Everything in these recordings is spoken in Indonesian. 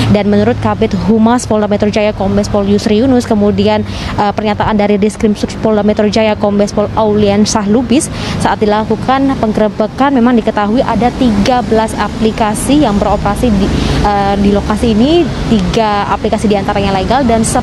Dan menurut Kabid Humas Polda Metro Jaya Kombes Pol Yusri Yunus, kemudian pernyataan dari Diskrimsus Polda Metro Jaya Kombes Pol Aulian Sahlubis, saat dilakukan penggerebekan memang diketahui ada 13 aplikasi yang beroperasi di lokasi ini. 3 aplikasi diantaranya legal dan 10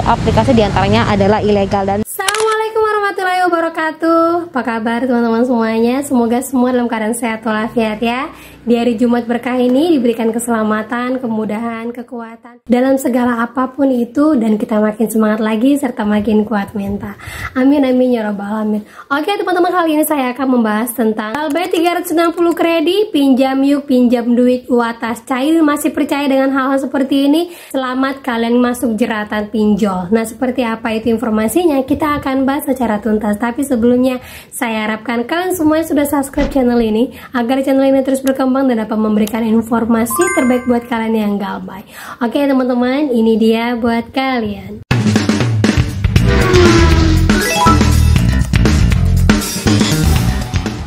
aplikasi diantaranya adalah ilegal. Dan Assalamualaikum warahmatullahi wabarakatuh. Apa kabar teman-teman semuanya? Semoga semua dalam keadaan sehat walafiat ya. Di hari Jumat berkah ini diberikan keselamatan, kemudahan, kekuatan dalam segala apapun itu, dan kita makin semangat lagi serta makin kuat mental. Amin amin ya rabbal alamin. Oke teman-teman, kali ini saya akan membahas tentang LB 360 kredit, pinjam yuk, pinjam duit uatas cair. Masih percaya dengan hal-hal seperti ini? Selamat kalian masuk jeratan pinjol. Nah, seperti apa itu informasinya? Kita akan bahas secara tuntas. Tapi sebelumnya saya harapkan kalian semua sudah subscribe channel ini agar channel ini terus berkembang dan dapat memberikan informasi terbaik buat kalian yang galbay. Oke teman-teman, ini dia buat kalian.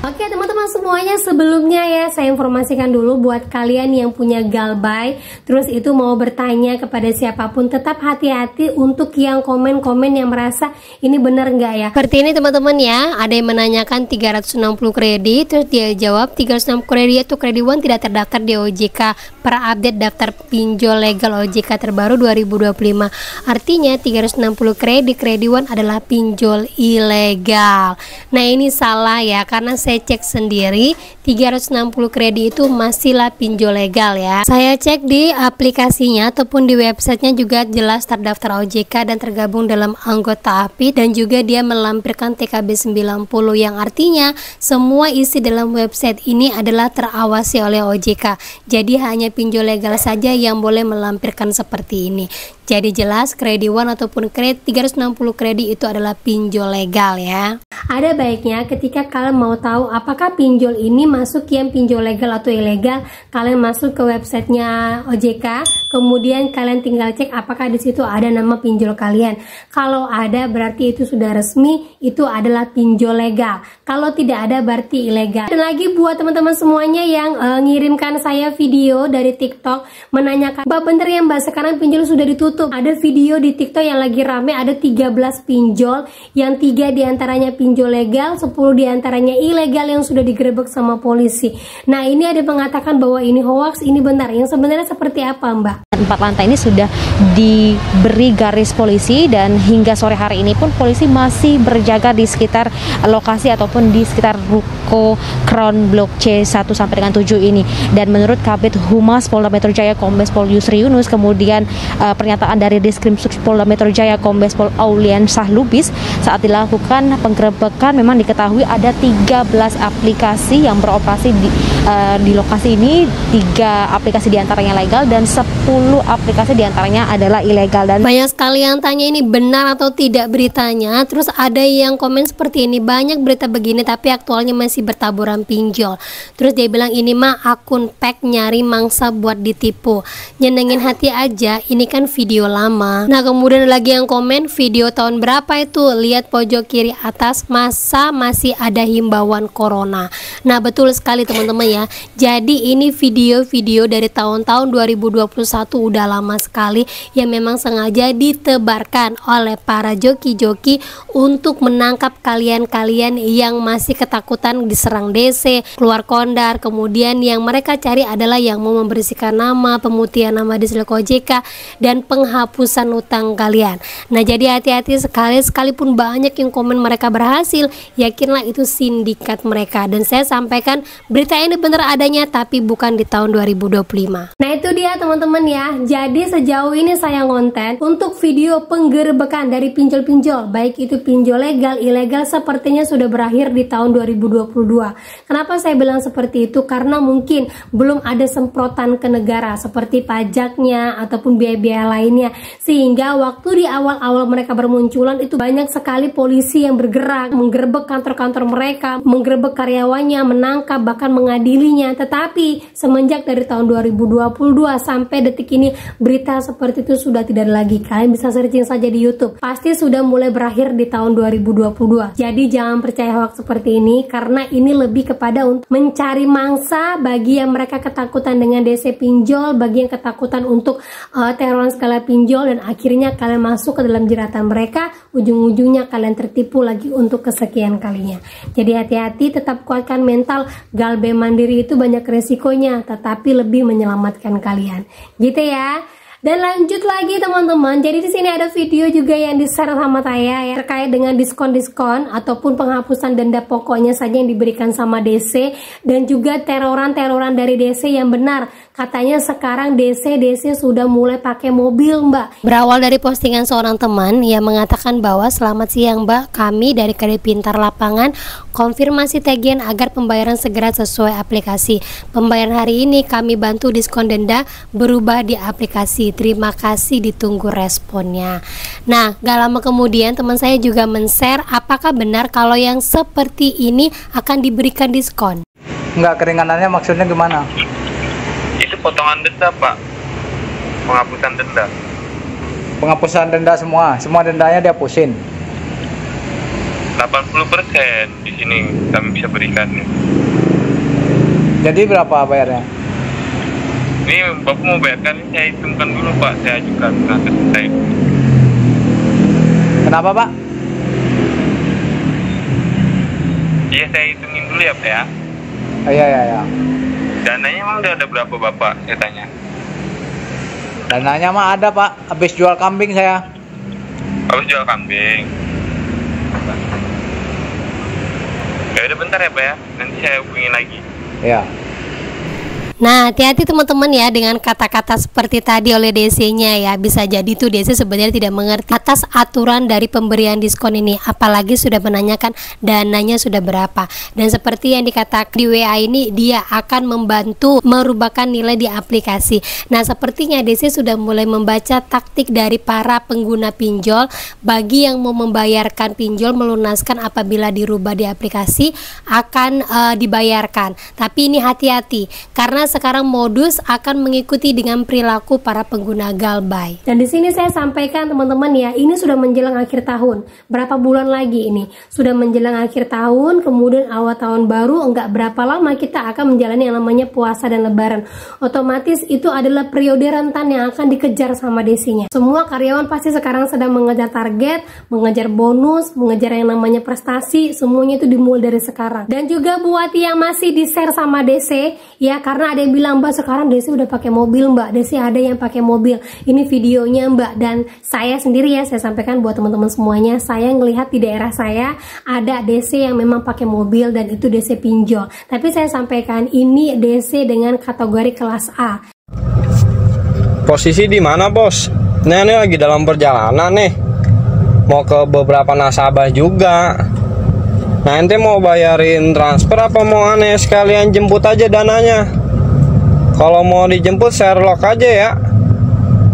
Oke teman-teman semuanya, sebelumnya ya saya informasikan dulu buat kalian yang punya galbay terus itu mau bertanya kepada siapapun, tetap hati-hati untuk yang komen-komen yang merasa ini benar enggak ya. Seperti ini teman-teman ya, ada yang menanyakan 360 kredit, terus dia jawab 360 kredit itu kredit one tidak terdaftar di OJK per update daftar pinjol legal OJK terbaru 2025. Artinya 360 kredit one adalah pinjol ilegal. Nah ini salah ya, karena saya cek sendiri 360 kredit itu masihlah pinjol legal ya. Saya cek di aplikasinya ataupun di websitenya juga jelas terdaftar OJK dan tergabung dalam anggota API, dan juga dia melampirkan TKB 90 yang artinya semua isi dalam website ini adalah terawasi oleh OJK. Jadi hanya pinjol legal saja yang boleh melampirkan seperti ini. Jadi jelas kredit one ataupun kredit 360 kredit itu adalah pinjol legal ya. Ada baiknya ketika kalian mau tahu apakah pinjol ini masuk yang pinjol legal atau ilegal, kalian masuk ke websitenya OJK, kemudian kalian tinggal cek apakah di situ ada nama pinjol kalian. Kalau ada berarti itu sudah resmi, itu adalah pinjol legal. Kalau tidak ada berarti ilegal. Dan lagi buat teman-teman semuanya yang ngirimkan saya video dari TikTok menanyakan, "Mbak bener ya Mbak sekarang pinjol sudah ditutup?" Ada video di TikTok yang lagi rame, ada 13 pinjol, yang 3 diantaranya pinjol legal, 10 diantaranya ilegal yang sudah digerebek sama polisi. Nah ini ada mengatakan bahwa ini hoax, ini benar. Yang sebenarnya seperti apa Mbak? 4 lantai ini sudah diberi garis polisi, dan hingga sore hari ini pun polisi masih berjaga di sekitar lokasi ataupun di sekitar ruko Crown Blok C 1 sampai dengan 7 ini. Dan menurut Kabid Humas Polda Metro Jaya Kombes Pol Yusri Yunus, kemudian pernyataan dari Diskrimsus Polda Metro Jaya Kombes Pol Aulian Sahlubis, saat dilakukan penggerebekan memang diketahui ada 13 aplikasi yang beroperasi di lokasi ini. 3 aplikasi diantaranya legal dan 10 aplikasi diantaranya adalah ilegal. Dan banyak sekali yang tanya ini benar atau tidak beritanya. Terus ada yang komen seperti ini, banyak berita begini tapi aktualnya masih bertaburan pinjol. Terus dia bilang ini mah akun pack nyari mangsa buat ditipu. Nyenengin hati aja, ini kan video lama. Nah kemudian lagi yang komen, video tahun berapa itu? Lihat pojok kiri atas, masa masih ada himbauan corona. Nah betul sekali teman-teman ya. Jadi ini video-video dari tahun-tahun 2021 udah lama sekali yang memang sengaja ditebarkan oleh para joki-joki untuk menangkap kalian-kalian yang masih ketakutan diserang DC, keluar kondar. Kemudian yang mereka cari adalah yang mau membersihkan nama, pemutihan nama di OJK, dan penghapusan utang kalian. Nah jadi hati-hati sekali, sekalipun banyak yang komen mereka berhasil, yakinlah itu sindikat mereka. Dan saya sampaikan berita ini benar adanya tapi bukan di tahun 2025. Nah itu dia teman-teman ya. Jadi sejauh ini saya konten untuk video penggerebekan dari pinjol-pinjol, baik itu pinjol legal, ilegal, sepertinya sudah berakhir di tahun 2022. Kenapa saya bilang seperti itu? Karena mungkin belum ada semprotan ke negara seperti pajaknya ataupun biaya-biaya lainnya, sehingga waktu di awal-awal mereka bermunculan itu banyak sekali polisi yang bergerak menggerebek kantor-kantor mereka, menggerebek karyawannya, menangkap bahkan mengadilinya. Tetapi semenjak dari tahun 2022 sampai detik ini berita seperti itu sudah tidak ada lagi. Kalian bisa searching saja di YouTube. Pasti sudah mulai berakhir di tahun 2022. Jadi jangan percaya hoax seperti ini, karena ini lebih kepada untuk mencari mangsa bagi yang mereka ketakutan dengan DC pinjol, bagi yang ketakutan untuk teroran skala pinjol, dan akhirnya kalian masuk ke dalam jeratan mereka. Ujung-ujungnya kalian tertipu lagi untuk kesekian kalinya. Jadi hati-hati, tetap kuatkan mental. Galbay mandiri itu banyak resikonya, tetapi lebih menyelamatkan kalian. Gitu ya. Dan lanjut lagi teman-teman, jadi di sini ada video juga yang di-share sama saya ya, terkait dengan diskon-diskon ataupun penghapusan denda pokoknya saja yang diberikan sama DC, dan juga teroran-teroran dari DC yang benar. Katanya sekarang DC sudah mulai pakai mobil, Mbak. Berawal dari postingan seorang teman yang mengatakan bahwa selamat siang Mbak, kami dari Kadin Pintar Lapangan konfirmasi tagihan agar pembayaran segera sesuai aplikasi. Pembayaran hari ini kami bantu diskon denda berubah di aplikasi. Terima kasih, ditunggu responnya. Nah, gak lama kemudian teman saya juga men-share apakah benar kalau yang seperti ini akan diberikan diskon. Enggak, keringanannya maksudnya gimana? Itu potongan denda, Pak. Penghapusan denda. Penghapusan denda semua dendanya dihapusin. 80% di sini kami bisa berikan. Jadi berapa bayarnya? Ini Bapak mau bayarkan, saya hitungkan dulu Pak, saya ajukan nanti saya. Kenapa Pak? Iya, saya hitungin dulu ya Pak ya. Iya. Dananya emang udah ada berapa Bapak, saya tanya? Dananya mah ada Pak, habis jual kambing saya. Habis jual kambing. Ya udah bentar ya Pak ya, nanti saya hubungin lagi. Iya. Nah, hati-hati teman-teman ya dengan kata-kata seperti tadi oleh DC-nya ya. Bisa jadi tuh DC sebenarnya tidak mengerti atas aturan dari pemberian diskon ini, apalagi sudah menanyakan dananya sudah berapa. Dan seperti yang dikatakan di WA ini, dia akan membantu merubahkan nilai di aplikasi. Nah, sepertinya DC sudah mulai membaca taktik dari para pengguna pinjol. Bagi yang mau membayarkan pinjol, melunaskan apabila dirubah di aplikasi akan dibayarkan. Tapi ini hati-hati, karena sekarang modus akan mengikuti dengan perilaku para pengguna Galbay. Dan di sini saya sampaikan teman-teman ya, ini sudah menjelang akhir tahun. Berapa bulan lagi ini? Sudah menjelang akhir tahun, kemudian awal tahun baru, enggak berapa lama kita akan menjalani yang namanya puasa dan lebaran. Otomatis itu adalah periode rentan yang akan dikejar sama DC-nya. Semua karyawan pasti sekarang sedang mengejar target, mengejar bonus, mengejar yang namanya prestasi, semuanya itu dimulai dari sekarang. Dan juga buat yang masih di-share sama DC ya, karena ada yang bilang Mbak sekarang DC udah pakai mobil Mbak, DC ada yang pakai mobil, ini videonya Mbak. Dan saya sendiri ya, saya sampaikan buat teman-teman semuanya, saya ngelihat di daerah saya ada DC yang memang pakai mobil dan itu DC pinjol. Tapi saya sampaikan ini DC dengan kategori kelas A. Posisi di mana bos? Nah, ini lagi dalam perjalanan nih, mau ke beberapa nasabah juga. Nah, ente mau bayarin transfer apa mau aneh sekalian jemput aja dananya? Kalau mau dijemput Sherlock aja ya.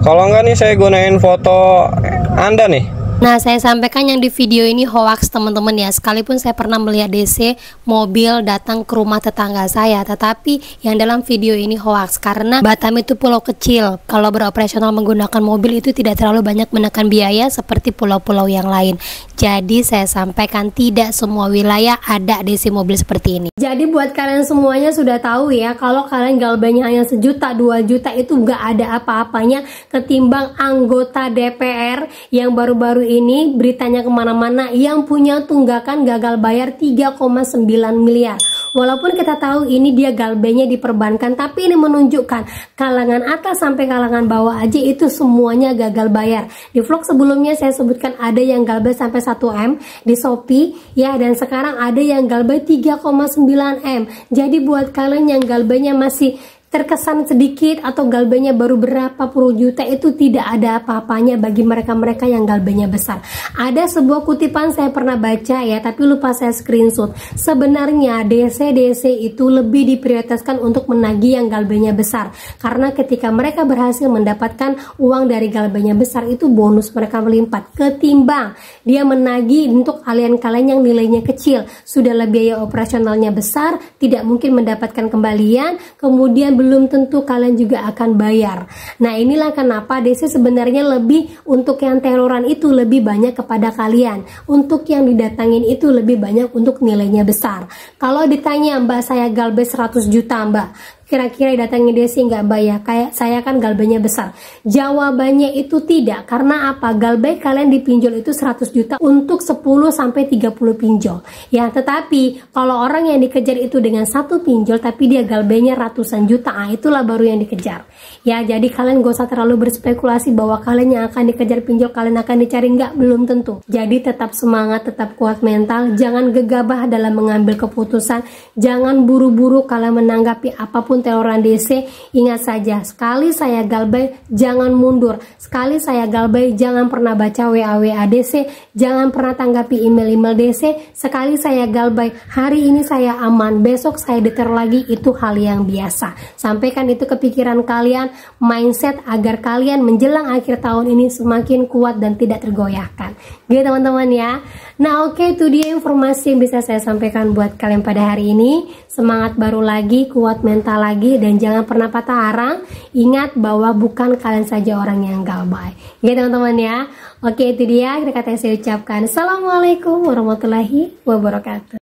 Kalau enggak nih saya gunain foto Anda nih. Nah, saya sampaikan yang di video ini hoax teman-teman ya. Sekalipun saya pernah melihat DC mobil datang ke rumah tetangga saya, tetapi yang dalam video ini hoax karena Batam itu pulau kecil. Kalau beroperasional menggunakan mobil itu tidak terlalu banyak menekan biaya seperti pulau-pulau yang lain. Jadi saya sampaikan tidak semua wilayah ada DC mobil seperti ini. Jadi buat kalian semuanya sudah tahu ya, kalau kalian galbaynya hanya 1 juta, 2 juta itu nggak ada apa-apanya ketimbang anggota DPR yang baru-baru ini beritanya kemana-mana yang punya tunggakan gagal bayar 3,9 miliar. Walaupun kita tahu ini dia galbaynya diperbankan, tapi ini menunjukkan kalangan atas sampai kalangan bawah aja itu semuanya gagal bayar. Di vlog sebelumnya saya sebutkan ada yang galbay sampai 1M di Shopee ya, dan sekarang ada yang galbay 3,9M. Jadi buat kalian yang galbaynya masih terkesan sedikit atau galbaynya baru berapa puluh juta, itu tidak ada apa-apanya bagi mereka-mereka yang galbaynya besar. Ada sebuah kutipan saya pernah baca ya, tapi lupa saya screenshot. Sebenarnya DC itu lebih diprioritaskan untuk menagih yang galbaynya besar, karena ketika mereka berhasil mendapatkan uang dari galbaynya besar itu bonus mereka melimpah, ketimbang dia menagih untuk kalian-kalian yang nilainya kecil. Sudahlah biaya operasionalnya besar, tidak mungkin mendapatkan kembalian, kemudian belum tentu kalian juga akan bayar. Nah, inilah kenapa DC sebenarnya lebih untuk yang teroran itu lebih banyak kepada kalian. Untuk yang didatangin itu lebih banyak untuk nilainya besar. Kalau ditanya, Mbak saya galbay 100 juta Mbak, kira-kira datangin DC nggak bayar? Kayak saya kan galbainya besar. Jawabannya itu tidak. Karena apa? Galbay kalian dipinjol itu 100 juta untuk 10 sampai 30 pinjol. Ya, tetapi kalau orang yang dikejar itu dengan satu pinjol tapi dia galbainya ratusan juta, itulah baru yang dikejar. Ya, jadi kalian gak usah terlalu berspekulasi bahwa kalian yang akan dikejar pinjol kalian akan dicari, nggak, belum tentu. Jadi tetap semangat, tetap kuat mental, jangan gegabah dalam mengambil keputusan, jangan buru-buru kalian menanggapi apapun teroran DC. Ingat saja, sekali saya galbay jangan mundur, sekali saya galbay jangan pernah baca WA DC, jangan pernah tanggapi email DC. Sekali saya galbay, hari ini saya aman, besok saya diteror lagi, itu hal yang biasa. Sampaikan itu ke pikiran kalian, mindset agar kalian menjelang akhir tahun ini semakin kuat dan tidak tergoyahkan. Gitu teman-teman ya. Nah, oke, itu dia informasi yang bisa saya sampaikan buat kalian pada hari ini. Semangat baru lagi, kuat mental lagi, dan jangan pernah patah arang. Ingat bahwa bukan kalian saja orang yang galbay. Gitu teman-teman ya. Oke, itu dia kata-kata yang saya ucapkan. Assalamualaikum warahmatullahi wabarakatuh.